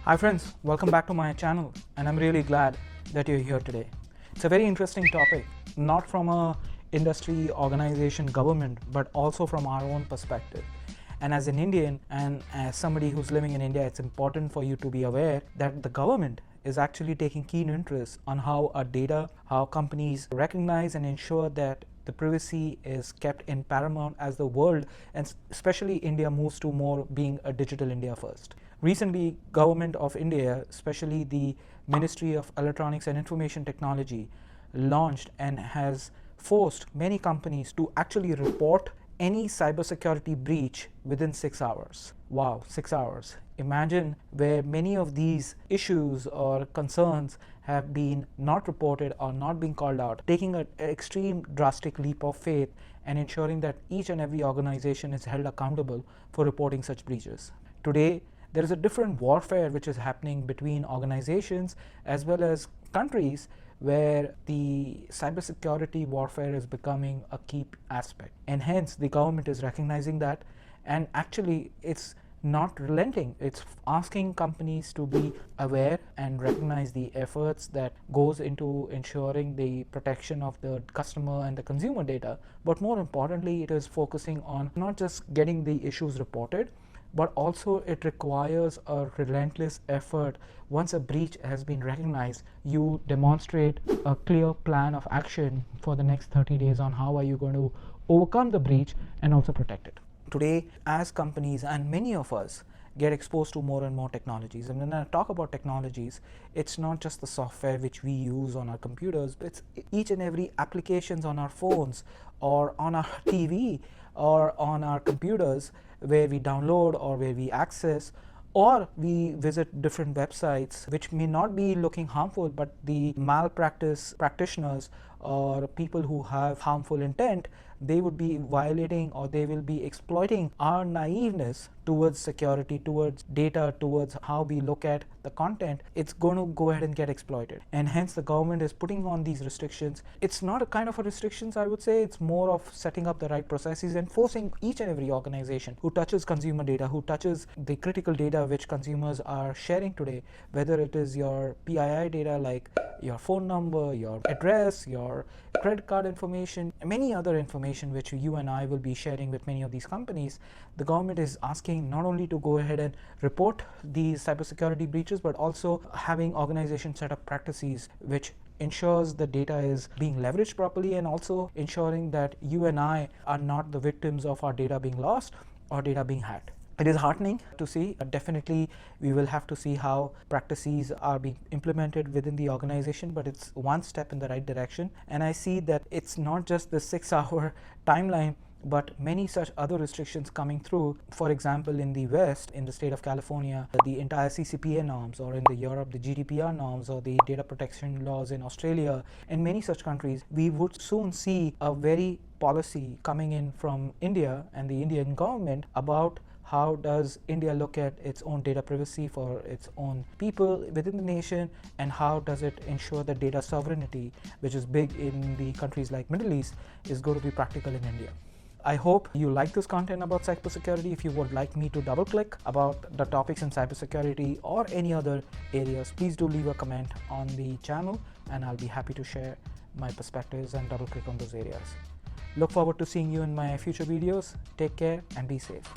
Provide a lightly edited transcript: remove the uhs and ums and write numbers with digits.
Hi friends, welcome back to my channel and I'm really glad that you're here today. It's a very interesting topic, not from a industry, organization, government, but also from our own perspective. And as an Indian and as somebody who's living in India, it's important for you to be aware that the government is actually taking keen interest on how our data, how companies recognize and ensure that the privacy is kept in paramount as the world and especially India moves to more being a digital India first. Recently, Government of India, especially the Ministry of Electronics and Information Technology, launched and has forced many companies to actually report any cybersecurity breach within 6 hours. Wow, 6 hours. Imagine where many of these issues or concerns have been not reported or not being called out, taking an extreme drastic leap of faith and ensuring that each and every organization is held accountable for reporting such breaches. Today, there is a different warfare which is happening between organizations as well as countries where the cybersecurity warfare is becoming a key aspect. And hence the government is recognizing that, and actually it's not relenting. It's asking companies to be aware and recognize the efforts that goes into ensuring the protection of the customer and the consumer data. But more importantly, it is focusing on not just getting the issues reported, but also it requires a relentless effort. Once a breach has been recognized, you demonstrate a clear plan of action for the next 30 days on how are you going to overcome the breach and also protect it. Today, as companies and many of us get exposed to more and more technologies, and when I talk about technologies, it's not just the software which we use on our computers, but it's each and every applications on our phones or on our TV or on our computers where we download or where we access or we visit different websites which may not be looking harmful, but the malpractice practitioners or people who have harmful intent, they would be violating or they will be exploiting our naiveness towards security, towards data, towards how we look at the content. It's going to go ahead and get exploited, and hence the government is putting on these restrictions. It's not a kind of a restrictions, I would say. It's more of setting up the right processes and forcing each and every organization who touches consumer data, who touches the critical data which consumers are sharing today, whether it is your PII data like your phone number, your address, your credit card information, many other information which you and I will be sharing with many of these companies. The government is asking not only to go ahead and report these cybersecurity breaches, but also having organizations set up practices which ensures the data is being leveraged properly, and also ensuring that you and I are not the victims of our data being lost or data being hacked. It is heartening to see. Definitely we will have to see how practices are being implemented within the organization, but it's one step in the right direction. And I see that it's not just the 6-hour timeline, but many such other restrictions coming through. For example, in the West, in the state of California, the entire CCPA norms, or in the Europe, the GDPR norms, or the data protection laws in Australia, and many such countries, we would soon see a very policy coming in from India and the Indian government about how does India look at its own data privacy for its own people within the nation, and how does it ensure that data sovereignty, which is big in the countries like Middle East, is going to be practical in India. I hope you like this content about cybersecurity. If you would like me to double click about the topics in cybersecurity or any other areas, please do leave a comment on the channel and I'll be happy to share my perspectives and double click on those areas. Look forward to seeing you in my future videos. Take care and be safe.